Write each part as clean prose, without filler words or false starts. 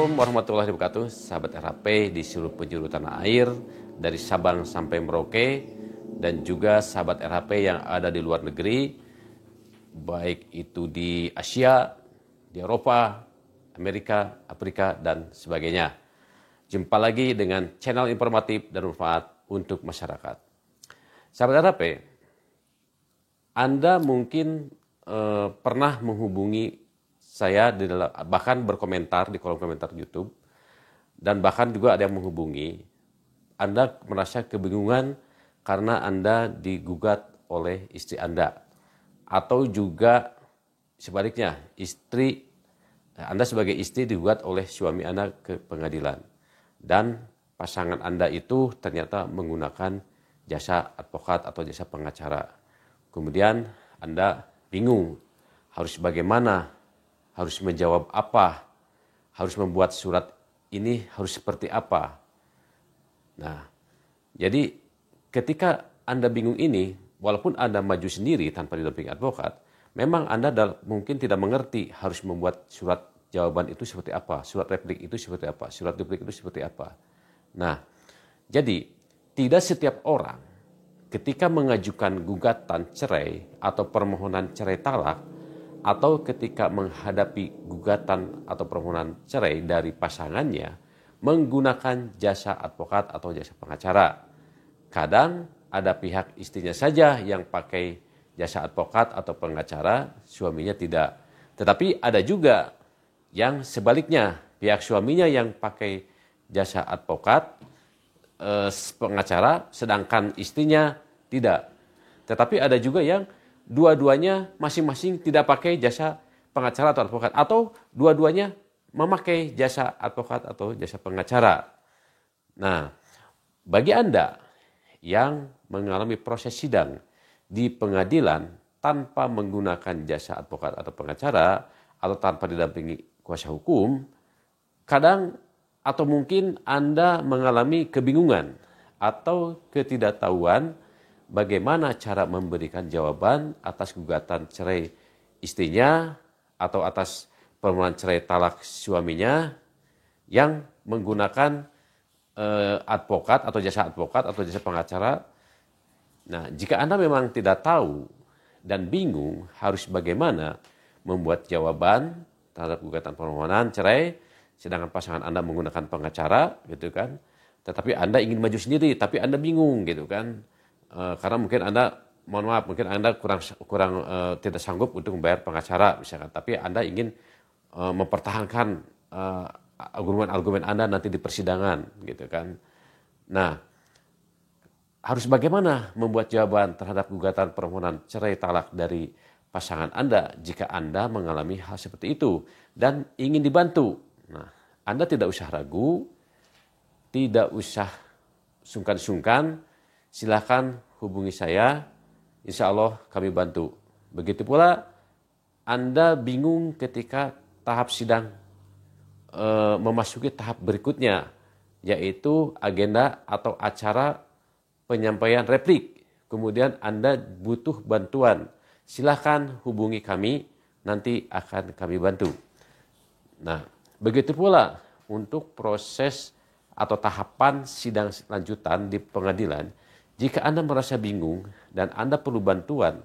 Assalamualaikum warahmatullahi wabarakatuh, sahabat RHP di seluruh penjuru tanah air, dari Sabang sampai Merauke, dan juga sahabat RHP yang ada di luar negeri, baik itu di Asia, di Eropa, Amerika, Afrika, dan sebagainya. Jumpa lagi dengan channel informatif dan bermanfaat untuk masyarakat. Sahabat RHP, Anda mungkin pernah menghubungi saya bahkan berkomentar di kolom komentar YouTube, dan bahkan juga ada yang menghubungi. Anda merasa kebingungan karena Anda digugat oleh istri Anda, atau juga sebaliknya, Anda sebagai istri digugat oleh suami Anda ke pengadilan, dan pasangan Anda itu ternyata menggunakan jasa advokat atau jasa pengacara. Kemudian Anda bingung harus bagaimana, harus menjawab apa, harus membuat surat ini harus seperti apa. Nah, jadi ketika Anda bingung ini, walaupun Anda maju sendiri tanpa didampingi advokat, memang Anda mungkin tidak mengerti harus membuat surat jawaban itu seperti apa, surat replik itu seperti apa, surat duplik itu seperti apa. Nah, jadi tidak setiap orang ketika mengajukan gugatan cerai atau permohonan cerai talak, atau ketika menghadapi gugatan atau permohonan cerai dari pasangannya menggunakan jasa advokat atau jasa pengacara. Kadang ada pihak istrinya saja yang pakai jasa advokat atau pengacara, suaminya tidak. Tetapi ada juga yang sebaliknya, pihak suaminya yang pakai jasa advokat, pengacara, sedangkan istrinya tidak. Tetapi ada juga yang dua-duanya masing-masing tidak pakai jasa pengacara atau advokat, atau dua-duanya memakai jasa advokat atau jasa pengacara. Nah, bagi Anda yang mengalami proses sidang di pengadilan tanpa menggunakan jasa advokat atau pengacara, atau tanpa didampingi kuasa hukum, kadang atau mungkin Anda mengalami kebingungan atau ketidaktahuan bagaimana cara memberikan jawaban atas gugatan cerai istrinya atau atas permohonan cerai talak suaminya yang menggunakan advokat atau jasa pengacara. Nah, jika Anda memang tidak tahu dan bingung harus bagaimana membuat jawaban terhadap gugatan permohonan cerai, sedangkan pasangan Anda menggunakan pengacara, gitu kan? Tetapi Anda ingin maju sendiri, tapi Anda bingung, gitu kan? Karena mungkin Anda, mungkin Anda kurang tidak sanggup untuk membayar pengacara misalkan, tapi Anda ingin mempertahankan argumen-argumen Anda nanti di persidangan, gitu kan. Nah, harus bagaimana membuat jawaban terhadap gugatan permohonan cerai talak dari pasangan Anda jika Anda mengalami hal seperti itu dan ingin dibantu. Nah, Anda tidak usah ragu, tidak usah sungkan-sungkan, silakan hubungi saya, insya Allah kami bantu. Begitu pula Anda bingung ketika tahap sidang memasuki tahap berikutnya, yaitu agenda atau acara penyampaian replik. Kemudian Anda butuh bantuan, silakan hubungi kami, nanti akan kami bantu. Nah, begitu pula untuk proses atau tahapan sidang lanjutan di pengadilan. Jika Anda merasa bingung dan Anda perlu bantuan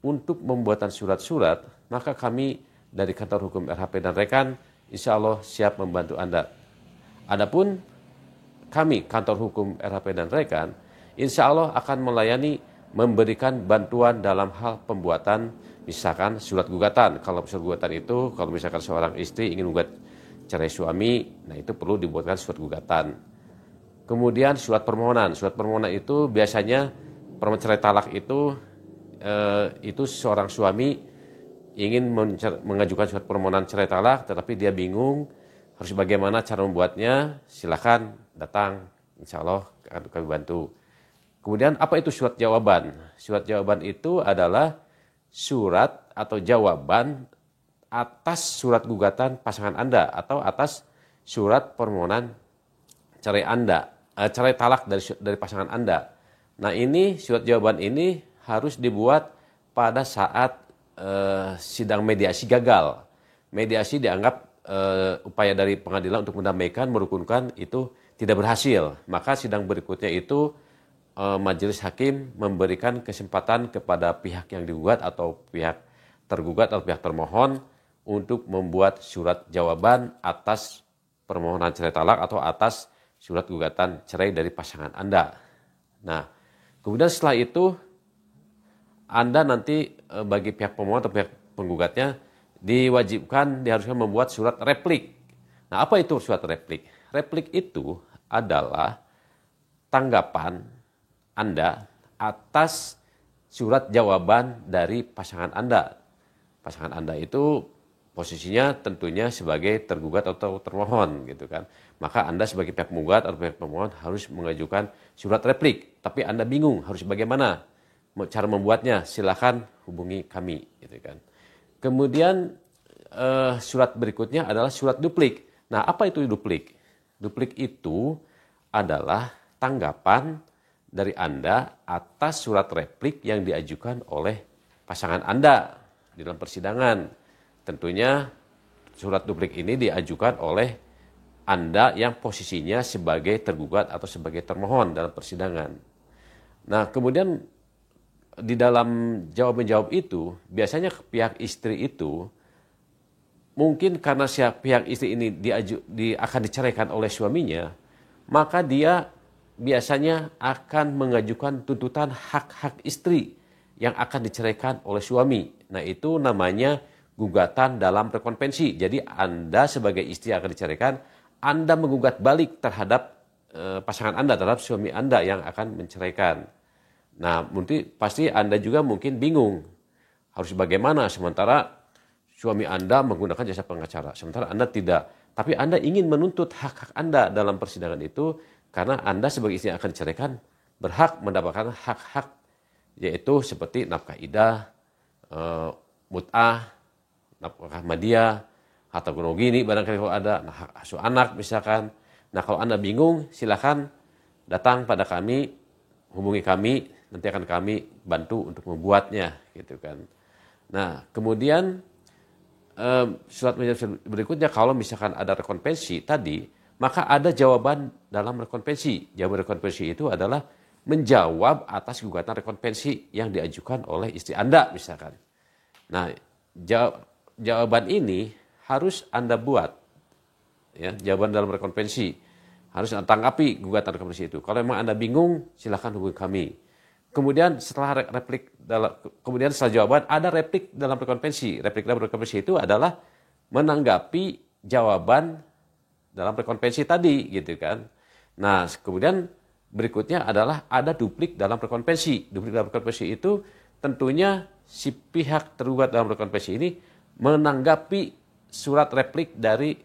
untuk pembuatan surat-surat, maka kami dari Kantor Hukum RHP dan Rekan insya Allah siap membantu Anda. Adapun kami Kantor Hukum RHP dan Rekan insya Allah akan melayani, memberikan bantuan dalam hal pembuatan misalkan surat gugatan. Kalau surat gugatan itu, kalau misalkan seorang istri ingin menggugat cerai suami, nah itu perlu dibuatkan surat gugatan. Kemudian surat permohonan itu biasanya permohonan cerai talak itu seorang suami ingin mengajukan surat permohonan cerai talak, tetapi dia bingung harus bagaimana cara membuatnya. Silakan datang, insya Allah akan kami bantu. Kemudian apa itu surat jawaban? Surat jawaban itu adalah surat atau jawaban atas surat gugatan pasangan Anda atau atas surat permohonan cerai cerai talak dari pasangan Anda. Nah, ini surat jawaban ini harus dibuat pada saat sidang mediasi gagal. Mediasi dianggap upaya dari pengadilan untuk mendamaikan, merukunkan itu tidak berhasil. Maka sidang berikutnya itu majelis hakim memberikan kesempatan kepada pihak yang digugat atau pihak tergugat atau pihak termohon untuk membuat surat jawaban atas permohonan cerai talak atau atas surat gugatan cerai dari pasangan Anda. Nah, kemudian setelah itu Anda nanti bagi pihak pemohon atau pihak penggugatnya diharuskan membuat surat replik. Nah, apa itu surat replik? Replik itu adalah tanggapan Anda atas surat jawaban dari pasangan Anda. Pasangan Anda itu posisinya tentunya sebagai tergugat atau termohon gitu kan. Maka Anda sebagai pihak penggugat atau pihak pemohon harus mengajukan surat replik. Tapi Anda bingung harus bagaimana cara membuatnya, silakan hubungi kami gitu kan. Kemudian surat berikutnya adalah surat duplik. Nah, apa itu duplik? Duplik itu adalah tanggapan dari Anda atas surat replik yang diajukan oleh pasangan Anda di dalam persidangan. Tentunya surat duplik ini diajukan oleh Anda yang posisinya sebagai tergugat atau sebagai termohon dalam persidangan. Nah, kemudian di dalam jawab-menjawab itu, biasanya pihak istri itu mungkin karena pihak istri ini akan diceraikan oleh suaminya, maka dia biasanya akan mengajukan tuntutan hak-hak istri yang akan diceraikan oleh suami. Nah, itu namanya gugatan dalam rekonvensi. Jadi Anda sebagai istri yang akan diceraikan, Anda menggugat balik terhadap pasangan Anda, terhadap suami Anda yang akan menceraikan. Nah, pasti Anda juga mungkin bingung harus bagaimana, sementara suami Anda menggunakan jasa pengacara, sementara Anda tidak. Tapi Anda ingin menuntut hak-hak Anda dalam persidangan itu karena Anda sebagai istri yang akan diceraikan berhak mendapatkan hak-hak, yaitu seperti nafkah idah, mut'ah, nafkah madiah, harta gonogini barangkali kalau ada, hak asuh anak misalkan. Nah, kalau Anda bingung, silakan datang pada kami, hubungi kami, nanti akan kami bantu untuk membuatnya gitu kan. Nah, kemudian surat berikutnya kalau misalkan ada rekonvensi tadi, maka ada jawaban dalam rekonvensi. Jawaban rekonvensi itu adalah menjawab atas gugatan rekonvensi yang diajukan oleh istri Anda misalkan. Nah, jawaban ini harus Anda buat. Ya, jawaban dalam rekonvensi harus Anda tanggapi gugatan rekonvensi itu. Kalau memang Anda bingung, silakan hubungi kami. Kemudian setelah setelah jawaban ada replik dalam rekonvensi. Replik dalam rekonvensi itu adalah menanggapi jawaban dalam rekonvensi tadi gitu kan. Nah, kemudian berikutnya adalah ada duplik dalam rekonvensi. Duplik dalam rekonvensi itu tentunya si pihak tergugat dalam rekonvensi ini menanggapi surat replik dari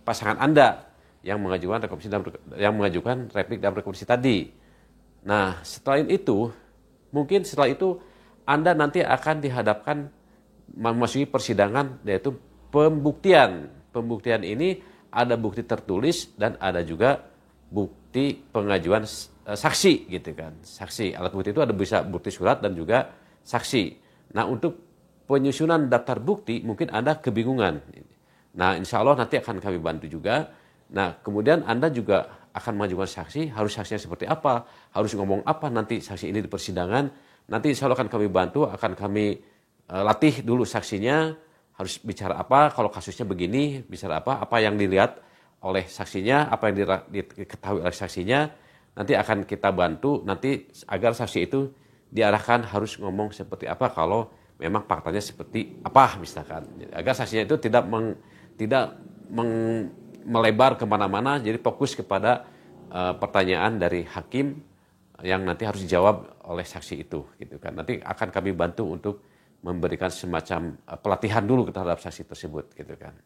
pasangan Anda yang mengajukan replik dalam rekonvensi tadi. Nah, setelah itu, mungkin setelah itu Anda nanti akan dihadapkan memasuki persidangan, yaitu pembuktian. Pembuktian ini ada bukti tertulis dan ada juga bukti pengajuan saksi gitu kan. Saksi, alat bukti itu ada bisa bukti surat dan juga saksi. Nah, untuk penyusunan daftar bukti mungkin Anda kebingungan. Nah, insya Allah nanti akan kami bantu juga. Nah, kemudian Anda juga akan mengajukan saksi, harus saksinya seperti apa, harus ngomong apa nanti saksi ini di persidangan. Nanti insya Allah akan kami bantu, akan kami latih dulu saksinya, harus bicara apa, kalau kasusnya begini, bicara apa yang dilihat oleh saksinya, apa yang diketahui oleh saksinya, nanti akan kita bantu nanti agar saksi itu diarahkan harus ngomong seperti apa kalau memang faktanya seperti apa misalkan. Agar saksinya itu tidak melebar kemana-mana, jadi fokus kepada pertanyaan dari hakim yang nanti harus dijawab oleh saksi itu, gitu kan. Nanti akan kami bantu untuk memberikan semacam pelatihan dulu terhadap saksi tersebut, gitu kan.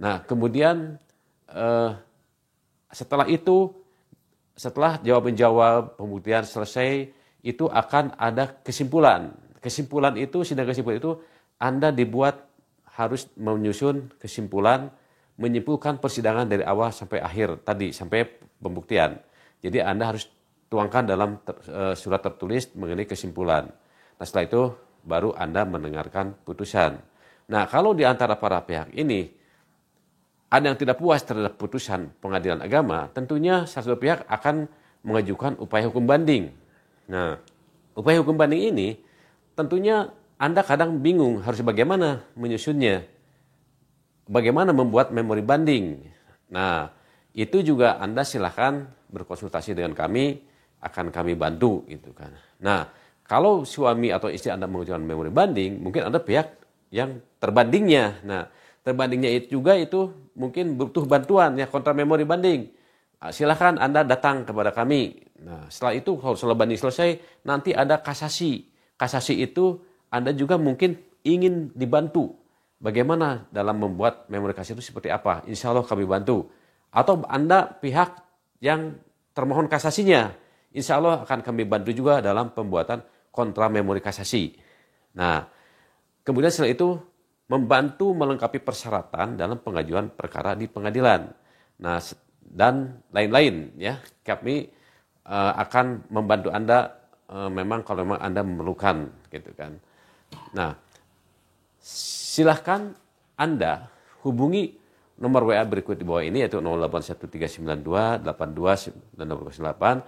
Nah, kemudian setelah jawab-menjawab, pembuktian selesai, itu akan ada kesimpulan. Sidang kesimpulan itu Anda harus menyusun kesimpulan, menyimpulkan persidangan dari awal sampai akhir tadi, sampai pembuktian. Jadi Anda harus tuangkan dalam surat tertulis mengenai kesimpulan. Nah, setelah itu baru Anda mendengarkan putusan. Nah, kalau di antara para pihak ini ada yang tidak puas terhadap putusan pengadilan agama, tentunya salah satu pihak akan mengajukan upaya hukum banding. Nah, upaya hukum banding ini tentunya Anda kadang bingung harus bagaimana menyusunnya, bagaimana membuat memori banding. Nah, itu juga Anda silahkan berkonsultasi dengan kami, akan kami bantu gitu kan. Nah, kalau suami atau istri Anda mengajukan memori banding, mungkin Anda pihak yang terbandingnya. Nah, terbandingnya itu juga itu mungkin butuh bantuan ya kontra memori banding. Silahkan Anda datang kepada kami. Nah, setelah itu kalau setelah banding selesai, nanti ada kasasi. Kasasi itu Anda juga mungkin ingin dibantu. Bagaimana dalam membuat memori kasasi itu seperti apa? Insya Allah kami bantu. Atau Anda pihak yang termohon kasasinya, insya Allah akan kami bantu juga dalam pembuatan kontra memori kasasi. Nah, kemudian setelah itu membantu melengkapi persyaratan dalam pengajuan perkara di pengadilan. Nah, dan lain-lain ya. Kami akan membantu Anda memang kalau memang Anda memerlukan gitu kan. Nah, silahkan Anda hubungi nomor WA berikut di bawah ini yaitu 0813928298.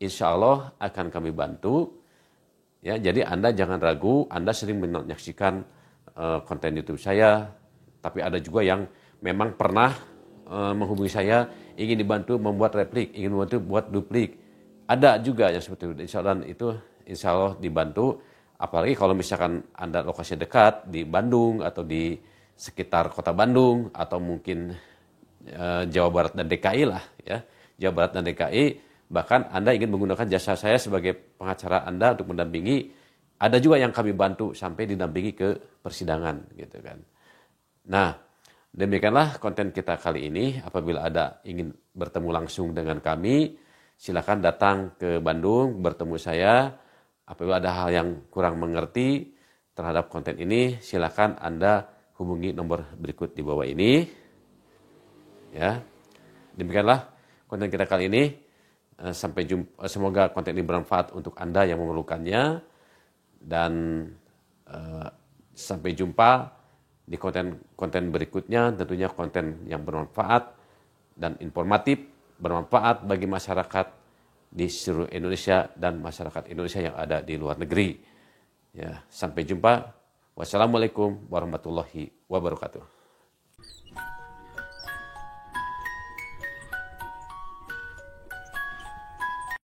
Insya Allah akan kami bantu. Ya, jadi Anda jangan ragu, Anda sering menyaksikan konten YouTube saya, tapi ada juga yang memang pernah menghubungi saya ingin dibantu membuat replik, ingin membantu buat duplik. Ada juga yang seperti itu. Insya Allah dibantu. Apalagi kalau misalkan Anda lokasi dekat di Bandung atau di sekitar kota Bandung atau mungkin Jawa Barat dan DKI lah ya. Jawa Barat dan DKI, bahkan Anda ingin menggunakan jasa saya sebagai pengacara Anda untuk mendampingi, ada juga yang kami bantu sampai didampingi ke persidangan gitu kan. Nah, demikianlah konten kita kali ini. Apabila ada ingin bertemu langsung dengan kami, silakan datang ke Bandung bertemu saya. Apabila ada hal yang kurang mengerti terhadap konten ini, silakan Anda hubungi nomor berikut di bawah ini. Ya, demikianlah konten kita kali ini. Sampai jumpa. Semoga konten ini bermanfaat untuk Anda yang memerlukannya. Dan sampai jumpa di konten berikutnya, tentunya konten yang bermanfaat dan informatif, bermanfaat bagi masyarakat di seluruh Indonesia dan masyarakat Indonesia yang ada di luar negeri. Ya, sampai jumpa. Wassalamualaikum warahmatullahi wabarakatuh.